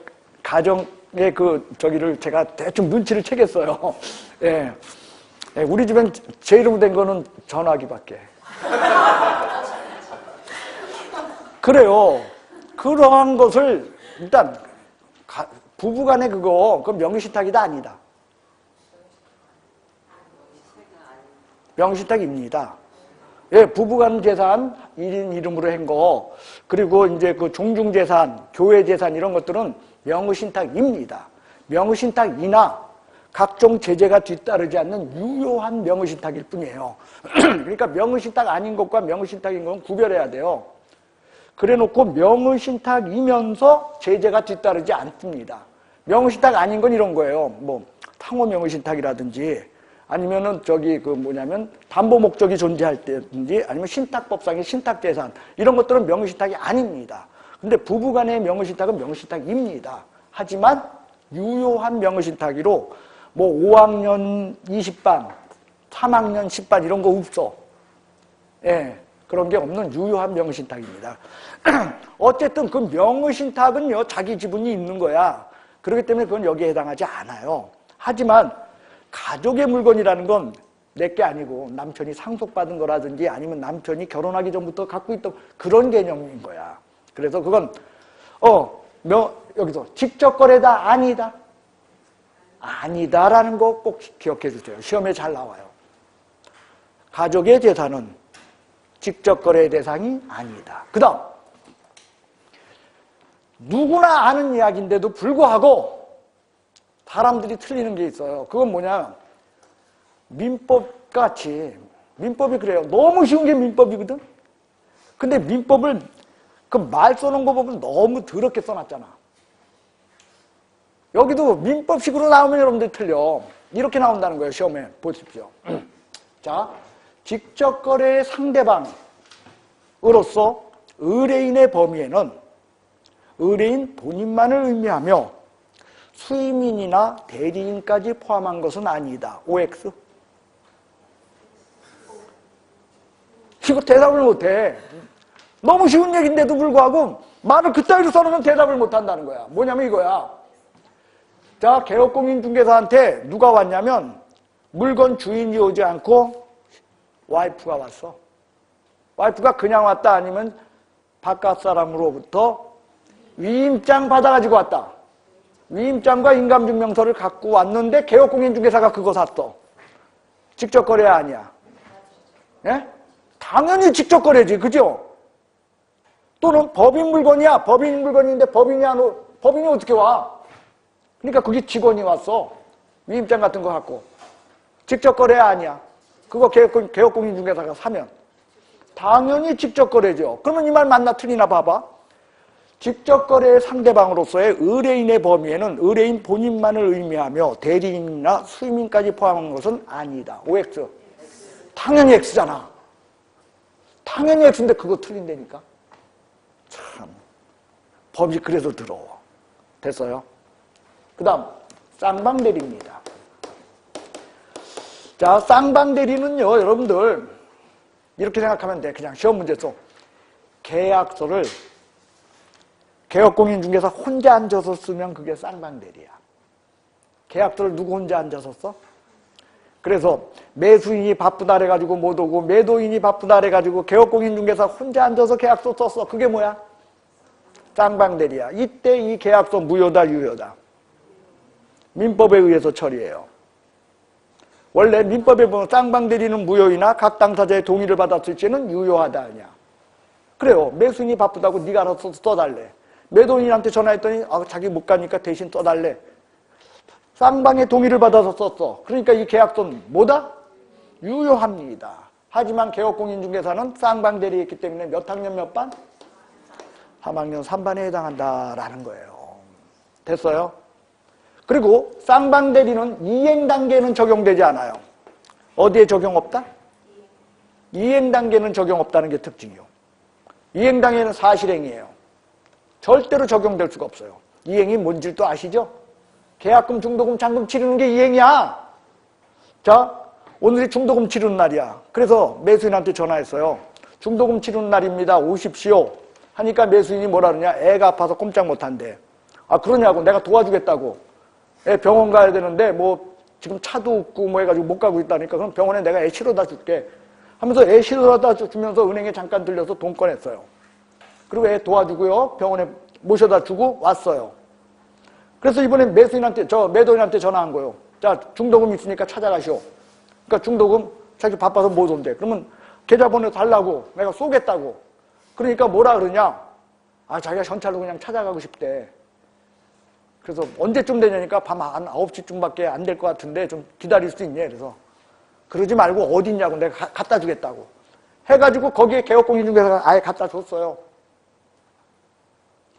가정의 저기를 제가 대충 눈치를 채겠어요. 예. 예. 우리 집엔 제 이름으로 된 거는 전화기밖에. 그래요. 그러한 것을 일단 부부간에 그건 명의신탁이다 아니다. 명의신탁입니다. 예, 부부간 재산 1인 이름으로 한 거, 그리고 이제 종중재산, 교회재산 이런 것들은 명의신탁입니다. 명의신탁이나 각종 제재가 뒤따르지 않는 유효한 명의신탁일 뿐이에요. 그러니까 명의신탁 아닌 것과 명의신탁인 건 구별해야 돼요. 그래 놓고 명의신탁이면서 제재가 뒤따르지 않습니다. 명의신탁 아닌 건 이런 거예요. 뭐, 탕호 명의신탁이라든지, 아니면은 담보 목적이 존재할 때든지, 아니면 신탁법상의 신탁재산, 이런 것들은 명의신탁이 아닙니다. 근데 부부간의 명의신탁은 명의신탁입니다. 하지만 유효한 명의신탁이로 뭐 5학년 20반, 3학년 10반 이런 거 없어. 예. 그런 게 없는 유효한 명의신탁입니다. 어쨌든 그 명의신탁은요, 자기 지분이 있는 거야. 그렇기 때문에 그건 여기에 해당하지 않아요. 하지만 가족의 물건이라는 건 내게 아니고 남편이 상속받은 거라든지 아니면 남편이 결혼하기 전부터 갖고 있던 그런 개념인 거야. 그래서 그건 여기서 직접 거래다 아니다. 아니다라는 거 꼭 기억해 주세요. 시험에 잘 나와요. 가족의 재산은 직접 거래 대상이 아니다. 그 다음, 누구나 아는 이야기인데도 불구하고 사람들이 틀리는 게 있어요. 그건 뭐냐, 민법같이, 민법이 그래요. 너무 쉬운 게 민법이거든. 근데 민법을 그 말 써놓은 거 보면 너무 더럽게 써놨잖아. 여기도 민법식으로 나오면 여러분들 틀려. 이렇게 나온다는 거예요. 시험에 보십시오. 자, 직접 거래의 상대방으로서 의뢰인의 범위에는 의뢰인 본인만을 의미하며 수임인이나 대리인까지 포함한 것은 아니다. OX. 이거 대답을 못해. 너무 쉬운 얘기인데도 불구하고 말을 그따위로 써놓으면 대답을 못한다는 거야. 뭐냐면 이거야. 자, 개업공인중개사한테 누가 왔냐면 물건 주인이 오지 않고 와이프가 왔어. 와이프가 그냥 왔다 아니면 바깥 사람으로부터 위임장 받아가지고 왔다. 위임장과 인감증명서를 갖고 왔는데 개업공인중개사가 그거 샀어. 직접 거래 아니야. 예? 당연히 직접 거래지. 그죠? 또는 법인 물건이야. 법인 물건인데 법인이 어떻게 와? 그러니까 그게 직원이 왔어. 위임장 같은 거 갖고. 직접 거래 아니야. 그거 개업공인중개사가 사면. 당연히 직접 거래죠. 그러면 이 말 맞나 틀리나 봐봐. 직접 거래의 상대방으로서의 의뢰인의 범위에는 의뢰인 본인만을 의미하며 대리인이나 수임인까지 포함한 것은 아니다. OX. 당연히 X잖아. 당연히 X인데 그거 틀린다니까. 참. 법이 그래서 더러워. 됐어요? 그 다음 쌍방대리입니다. 자, 쌍방대리는요, 여러분들 이렇게 생각하면 돼. 그냥 시험 문제 써. 계약서를 개업공인중개사 혼자 앉아서 쓰면 그게 쌍방대리야. 계약서를 누구 혼자 앉아서 써? 그래서 매수인이 바쁘다 그래가지고 못 오고 매도인이 바쁘다 그래가지고 개업공인중개사 혼자 앉아서 계약서 썼어. 그게 뭐야? 쌍방대리야. 이때 이 계약서 무효다 유효다? 민법에 의해서 처리해요. 원래 민법에 보면 쌍방대리는 무효이나 각 당사자의 동의를 받았을 때는 유효하다 아니야. 그래요. 매수인이 바쁘다고 네가 알아서 써달래. 매도인한테 전화했더니 자기 못 가니까 대신 써달래. 쌍방의 동의를 받아서 썼어. 그러니까 이 계약서는 뭐다? 유효합니다. 하지만 개업공인중개사는 쌍방대리했기 때문에 몇 학년 몇 반? 3학년 3반에 해당한다라는 거예요. 됐어요? 그리고 쌍방대리는 이행단계는 적용되지 않아요. 어디에 적용 없다? 이행단계는 적용 없다는 게 특징이요. 이행단계는 사실행위예요. 절대로 적용될 수가 없어요. 이행이 뭔지 또 아시죠? 계약금, 중도금, 잔금 치르는 게 이행이야. 자, 오늘이 중도금 치르는 날이야. 그래서 매수인한테 전화했어요. 중도금 치르는 날입니다. 오십시오. 하니까 매수인이 뭐라 그러냐? 애가 아파서 꼼짝 못한대. 아, 그러냐고. 내가 도와주겠다고. 애 병원 가야 되는데 뭐 지금 차도 없고 뭐 해가지고 못 가고 있다니까. 그럼 병원에 내가 애 실어다 줄게 하면서 애 실어다 주면서 은행에 잠깐 들려서 돈 꺼냈어요. 그리고 애 도와주고요. 병원에 모셔다 주고 왔어요. 그래서 이번에 매수인한테, 매도인한테 전화한 거예요. 자, 중도금 있으니까 찾아가시오. 그러니까 중도금 자기 바빠서 못 온대. 그러면 계좌번호 달라고 내가 쏘겠다고. 그러니까 뭐라 그러냐? 아, 자기가 현찰로 그냥 찾아가고 싶대. 그래서 언제쯤 되냐니까 밤 한 9시쯤밖에 안 될 것 같은데 좀 기다릴 수 있냐? 그래서 그러지 말고 어디 있냐고 내가 갖다 주겠다고. 해가지고 거기에 개업공인중개사가 아예 갖다 줬어요.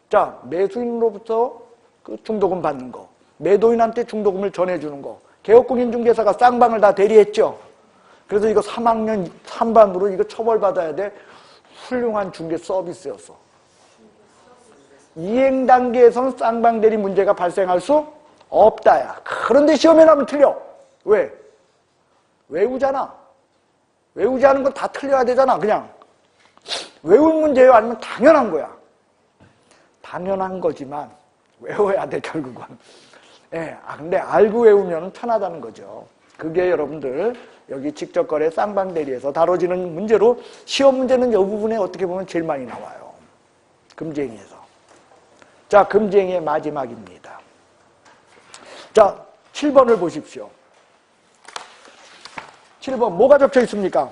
자, 매수인으로부터 그 중도금 받는 거, 매도인한테 중도금을 전해주는 거, 개업공인중개사가 쌍방을 다 대리했죠. 그래서 이거 3학년 3반으로 이거 처벌받아야 돼. 훌륭한 중개 서비스였어. 이행 단계에서는 쌍방대리 문제가 발생할 수 없다야. 그런데 시험에 나면 틀려. 왜? 외우잖아. 외우지 않은 건 다 틀려야 되잖아. 그냥 외울 문제예요? 아니면 당연한 거야? 당연한 거지만 외워야 돼, 결국은. 예, 근데 알고 외우면 편하다는 거죠. 그게 여러분들 여기 직접거래 쌍방대리에서 다뤄지는 문제로 시험 문제는 이 부분에 어떻게 보면 제일 많이 나와요. 금지행위에서. 자, 금지행위의 마지막입니다. 자, 7번을 보십시오. 7번 뭐가 적혀 있습니까?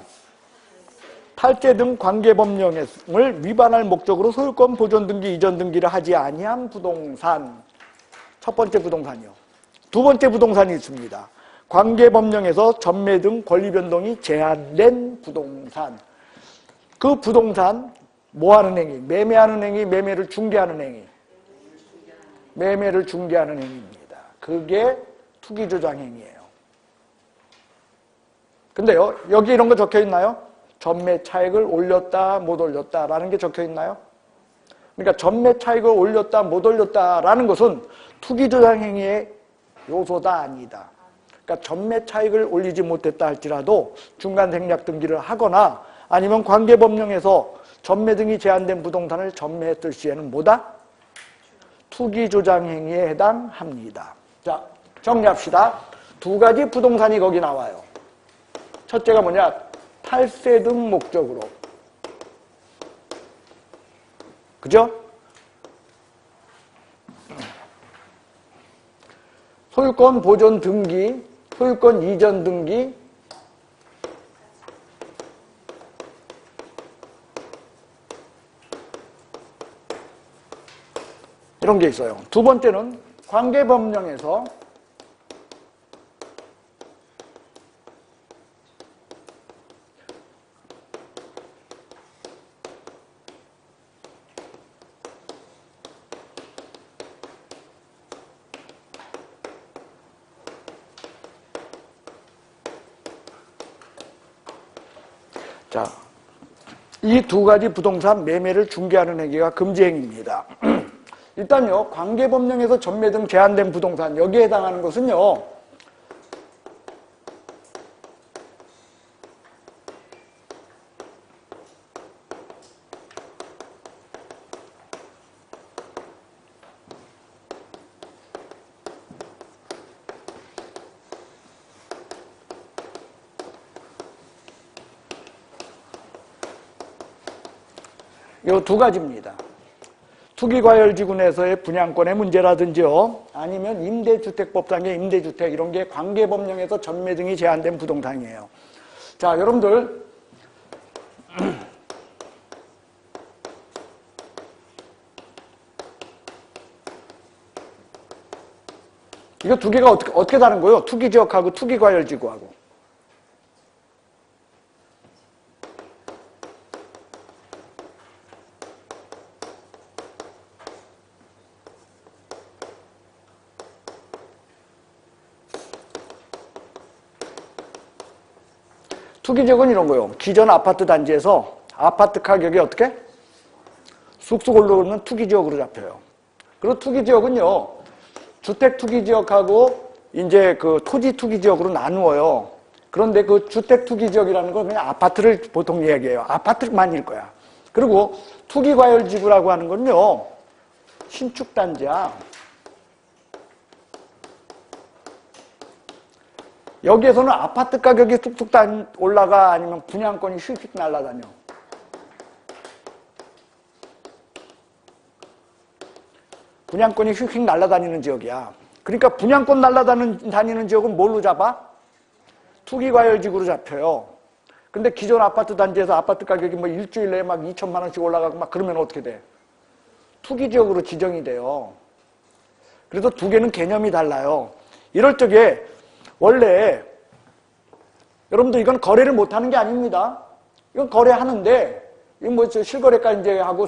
탈제 등 관계법령을 위반할 목적으로 소유권 보존 등기, 이전 등기를 하지 아니한 부동산. 첫 번째 부동산이요. 두 번째 부동산이 있습니다. 관계법령에서 전매 등 권리 변동이 제한된 부동산. 그 부동산 뭐 하는 행위? 매매하는 행위, 매매를 중개하는 행위. 매매를 중개하는 행위입니다. 그게 투기조장 행위예요. 근데요, 여기 이런 거 적혀 있나요? 전매 차익을 올렸다, 못 올렸다라는 게 적혀 있나요? 그러니까 전매 차익을 올렸다, 못 올렸다라는 것은 투기조장 행위의 요소다, 아니다. 그러니까 전매 차익을 올리지 못했다 할지라도 중간 생략 등기를 하거나 아니면 관계법령에서 전매 등이 제한된 부동산을 전매했을 시에는 뭐다? 투기조장 행위에 해당합니다. 자, 정리합시다. 두 가지 부동산이 거기 나와요. 첫째가 뭐냐? 탈세 등 목적으로. 그죠? 소유권 보존 등기, 소유권 이전 등기, 이런 게 있어요. 두 번째는 관계법령에서 자, 이 두 가지 부동산 매매를 중개하는 행위가 금지행위입니다. 일단요, 관계법령에서 전매 등 제한된 부동산, 여기에 해당하는 것은요, 요 두 가지입니다. 투기과열지구 내에서의 분양권의 문제라든지요, 아니면 임대주택법상의 임대주택, 이런 게 관계법령에서 전매 등이 제한된 부동산이에요. 자, 여러분들 이거 두 개가 어떻게 다른 거예요? 투기지역하고 투기과열지구하고. 투기지역은 이런 거예요. 기존 아파트 단지에서 아파트 가격이 어떻게? 쑥쑥 올라오는 투기지역으로 잡혀요. 그리고 투기지역은요, 주택 투기지역하고 이제 그 토지 투기지역으로 나누어요. 그런데 그 주택 투기지역이라는 건 그냥 아파트를 보통 이야기해요. 아파트만일 거야. 그리고 투기과열지구라고 하는 건요, 신축단지야. 여기에서는 아파트 가격이 뚝뚝 올라가, 아니면 분양권이 휙휙 날아다녀. 분양권이 휙휙 날아다니는 지역이야. 그러니까 분양권 날아다니는 지역은 뭘로 잡아? 투기과열지구로 잡혀요. 근데 기존 아파트 단지에서 아파트 가격이 뭐 일주일 내에 막 2천만 원씩 올라가고 막 그러면 어떻게 돼? 투기지역으로 지정이 돼요. 그래서 두 개는 개념이 달라요. 이럴 적에 원래 여러분들 이건 거래를 못하는 게 아닙니다. 이건 거래하는데 이건 뭐 실거래가 이제 하고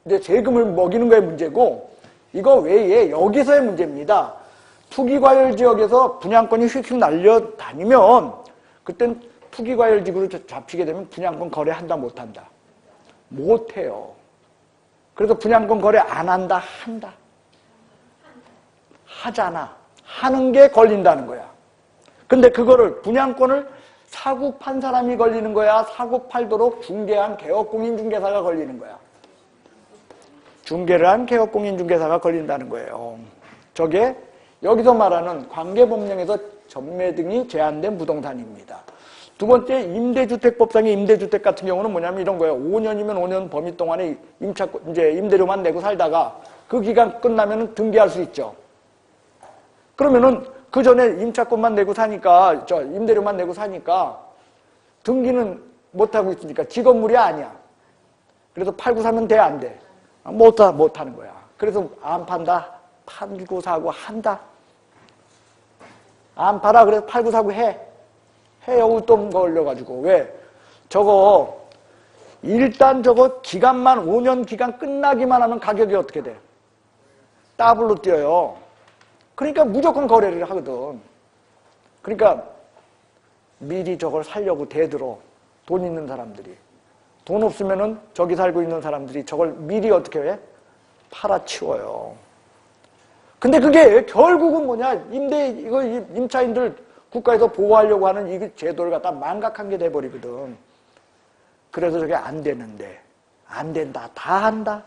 이제 세금을 먹이는 거에 문제고, 이거 외에 여기서의 문제입니다. 투기과열 지역에서 분양권이 휙휙 날려다니면 그땐 투기과열지구로 잡히게 되면 분양권 거래한다 못한다? 못해요. 그래서 분양권 거래 안 한다? 한다? 하잖아. 하는 게 걸린다는 거야. 근데 그거를 분양권을 사고 판 사람이 걸리는 거야? 사고 팔도록 중개한 개업공인중개사가 걸리는 거야? 중개를 한 개업공인중개사가 걸린다는 거예요. 저게 여기서 말하는 관계법령에서 전매 등이 제한된 부동산입니다. 두 번째, 임대주택법상의 임대주택 같은 경우는 뭐냐면 이런 거예요. 5년이면 5년 범위 동안에 이제 임대료만 내고 살다가 그 기간 끝나면 등기할 수 있죠. 그러면은 그 전에 임차권만 내고 사니까, 임대료만 내고 사니까 등기는 못하고 있으니까 직업물이 아니야. 그래서 팔고 사면 돼, 안 돼? 못하는 거야. 그래서 안 판다? 팔고 사고 한다? 안 팔아? 그래서 팔고 사고 해. 해요, 웃돈 걸려가지고. 왜? 저거 일단 저거 기간만 5년 기간 끝나기만 하면 가격이 어떻게 돼? 더블로 뛰어요. 그러니까 무조건 거래를 하거든. 그러니까 미리 저걸 사려고 대들어. 돈 있는 사람들이. 돈 없으면은 저기 살고 있는 사람들이 저걸 미리 어떻게 해? 팔아치워요. 근데 그게 결국은 뭐냐? 임차인들 국가에서 보호하려고 하는 이 제도를 갖다 망각한 게 돼버리거든. 그래서 저게 안 되는데, 안 된다. 다 한다.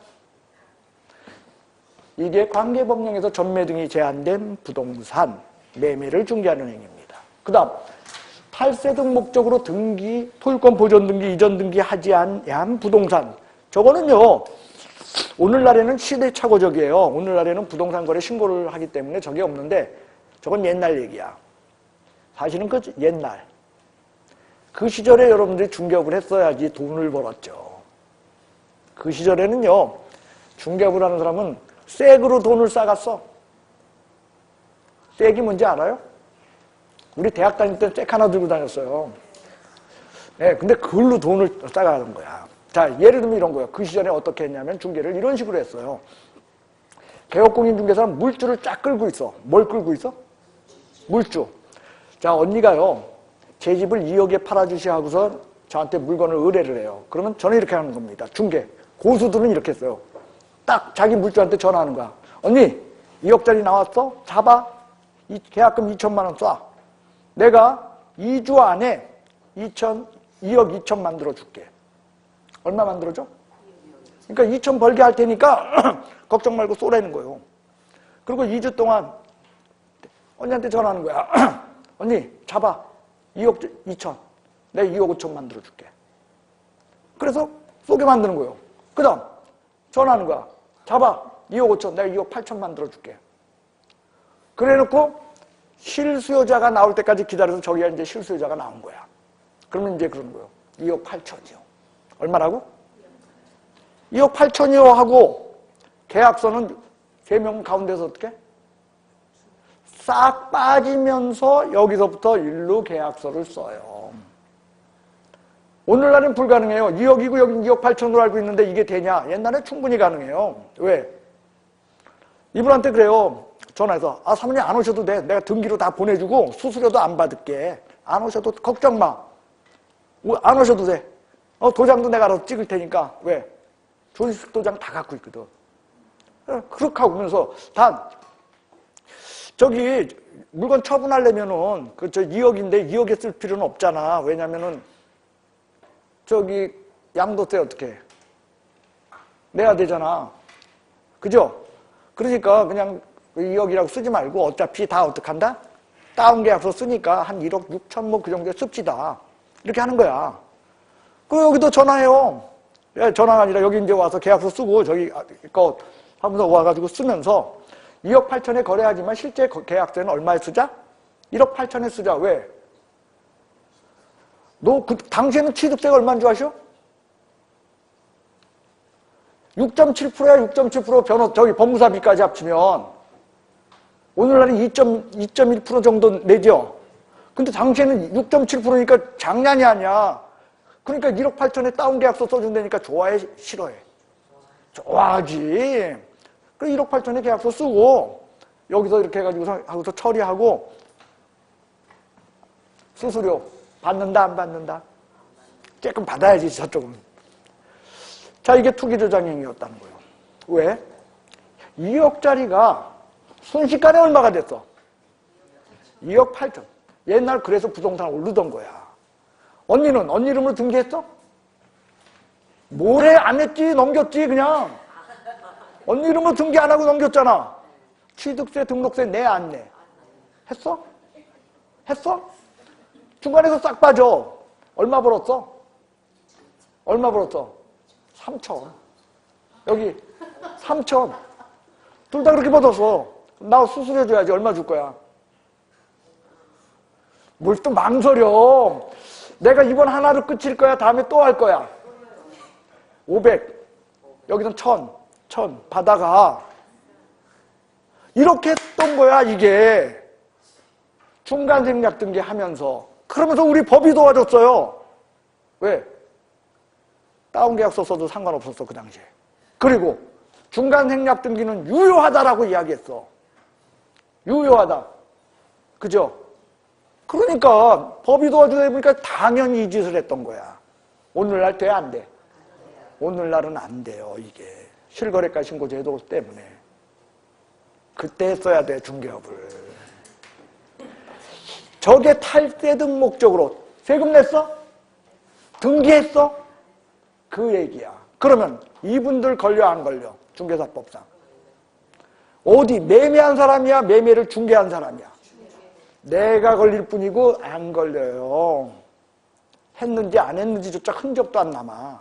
이게 관계법령에서 전매 등이 제한된 부동산 매매를 중개하는 행위입니다. 그 다음, 탈세 등 목적으로 등기, 토유권 보존 등기, 이전 등기 하지 않은 부동산. 저거는요, 오늘날에는 시대착오적이에요. 오늘날에는 부동산 거래 신고를 하기 때문에 저게 없는데, 저건 옛날 얘기야. 사실은 그 옛날. 그 시절에 여러분들이 중개업을 했어야지 돈을 벌었죠. 그 시절에는요, 중개업을 하는 사람은 쌔그로 돈을 싸갔어. 쌔기 뭔지 알아요? 우리 대학 다닐 때 쌔 하나 들고 다녔어요. 네, 근데 그걸로 돈을 싸가는 거야. 자, 예를 들면 이런 거예요. 그 시절에 어떻게 했냐면 중개를 이런 식으로 했어요. 개업공인중개사는 물주를 쫙 끌고 있어. 뭘 끌고 있어? 물주. 자, 언니가요, 제 집을 2억에 팔아주시 하고서 저한테 물건을 의뢰를 해요. 그러면 저는 이렇게 하는 겁니다. 중개. 고수들은 이렇게 했어요. 딱 자기 물주한테 전화하는 거야. 언니, 2억짜리 나왔어? 잡아. 계약금 2천만 원 쏴. 내가 2주 안에 2억 2천 만들어줄게. 얼마 만들어줘? 그러니까 2천 벌게 할 테니까 걱정 말고 쏘라는 거예요. 그리고 2주 동안 언니한테 전화하는 거야. 언니, 잡아. 2억 2천. 내가 2억 5천 만들어줄게. 그래서 쏘게 만드는 거예요. 그 다음 전화하는 거야. 잡아. 2억 5천. 내가 2억 8천 만들어줄게. 그래놓고 실수요자가 나올 때까지 기다려서 저기가 이제 실수요자가 나온 거야. 그러면 이제 그러는 거예요. 2억 8천이요. 얼마라고? 2억 8천이요 하고 계약서는 3명 가운데서 어떻게? 싹 빠지면서 여기서부터 일로 계약서를 써요. 오늘날은 불가능해요. 2억이고 여긴 2억 8천으로 알고 있는데 이게 되냐? 옛날에 충분히 가능해요. 왜? 이분한테 그래요. 전화해서 사모님 안 오셔도 돼. 내가 등기로 다 보내주고 수수료도 안 받을게. 안 오셔도 걱정 마. 안 오셔도 돼. 도장도 내가 알아서 찍을 테니까. 왜? 조립식 도장 다 갖고 있거든. 그렇게 하면서 단 저기 물건 처분하려면은 저 2억인데 2억에 쓸 필요는 없잖아. 왜냐면은 저기 양도세 어떻게 해? 내야 되잖아. 그죠? 그러니까 그냥 2억이라고 쓰지 말고 어차피 다 어떡한다? 다운계약서 쓰니까 한 1억 6천 뭐 그 정도에 씁시다. 이렇게 하는 거야. 그리고 여기도 전화해요. 전화가 아니라 여기 이제 와서 계약서 쓰고 저기 거 하면서 와가지고 쓰면서 2억 8천에 거래하지만 실제 계약서는 얼마에 쓰자? 1억 8천에 쓰자. 왜? 너 당시에는 취득세가 얼마인 줄 아시오? 6.7%야 6.7% 저기 법무사비까지 합치면 오늘날은 2.1% 정도 내죠. 근데 당시에는 6.7%니까 장난이 아니야. 그러니까 1억 8천에 다운 계약서 써준다니까 좋아해? 싫어해? 좋아하지. 그래서 1억 8천에 계약서 쓰고 여기서 이렇게 해가지고 하고서 처리하고 수수료 받는다 안 받는다? 조금 받아야지 저쪽은. 자, 이게 투기조장행위였다는 거예요. 왜? 2억짜리가 순식간에 얼마가 됐어? 2억 8천. 옛날 그래서 부동산 오르던 거야. 언니는 언니 이름으로 등기했어? 뭐래? 안 했지? 넘겼지 그냥. 언니 이름으로 등기 안 하고 넘겼잖아. 취득세, 등록세 내 안 내? 했어? 했어? 중간에서 싹 빠져. 얼마 벌었어? 얼마 벌었어? 3천. 여기 3천. 둘 다 그렇게 받았어. 나 수수료 줘야지. 얼마 줄 거야? 뭘 또 망설여. 내가 이번 하나로 끝일 거야? 다음에 또 할 거야? 500. 여기는 1000 받아가. 이렇게 했던 거야 이게. 중간생략 등기 하면서. 그러면서 우리 법이 도와줬어요. 왜? 다운계약서 써도 상관없었어, 그 당시에. 그리고 중간 생략 등기는 유효하다라고 이야기했어. 유효하다. 그죠? 그러니까 법이 도와주다 보니까 당연히 이 짓을 했던 거야. 오늘날 돼, 안 돼? 오늘날은 안 돼요, 이게. 실거래가 신고 제도 때문에. 그때 써야 돼, 중개업을. 저게 탈세 등 목적으로 세금 냈어? 등기했어? 그 얘기야. 그러면 이분들 걸려, 안 걸려? 중개사법상. 어디 매매한 사람이야? 매매를 중개한 사람이야? 내가 걸릴 뿐이고 안 걸려요. 했는지 안 했는지조차 흔적도 안 남아.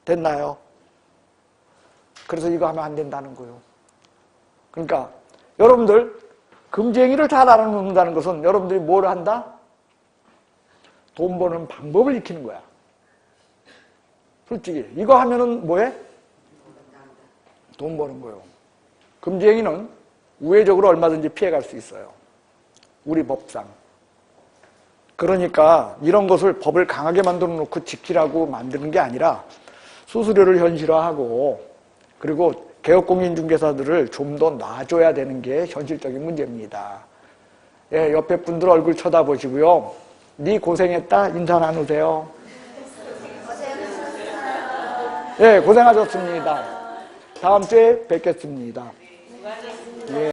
됐나요? 그래서 이거 하면 안 된다는 거예요. 그러니까 여러분들 금지행위를 잘 알아놓는다는 것은 여러분들이 뭘 한다? 돈 버는 방법을 익히는 거야. 솔직히 이거 하면은 뭐해? 돈 버는 거예요. 금지행위는 우회적으로 얼마든지 피해갈 수 있어요. 우리 법상. 그러니까 이런 것을 법을 강하게 만들어 놓고 지키라고 만드는 게 아니라 수수료를 현실화하고 그리고 개업공인중개사들을 좀 더 놔줘야 되는 게 현실적인 문제입니다. 예, 옆에 분들 얼굴 쳐다보시고요. 네 고생했다 인사 나누세요. 예, 고생하셨습니다. 다음 주에 뵙겠습니다. 예.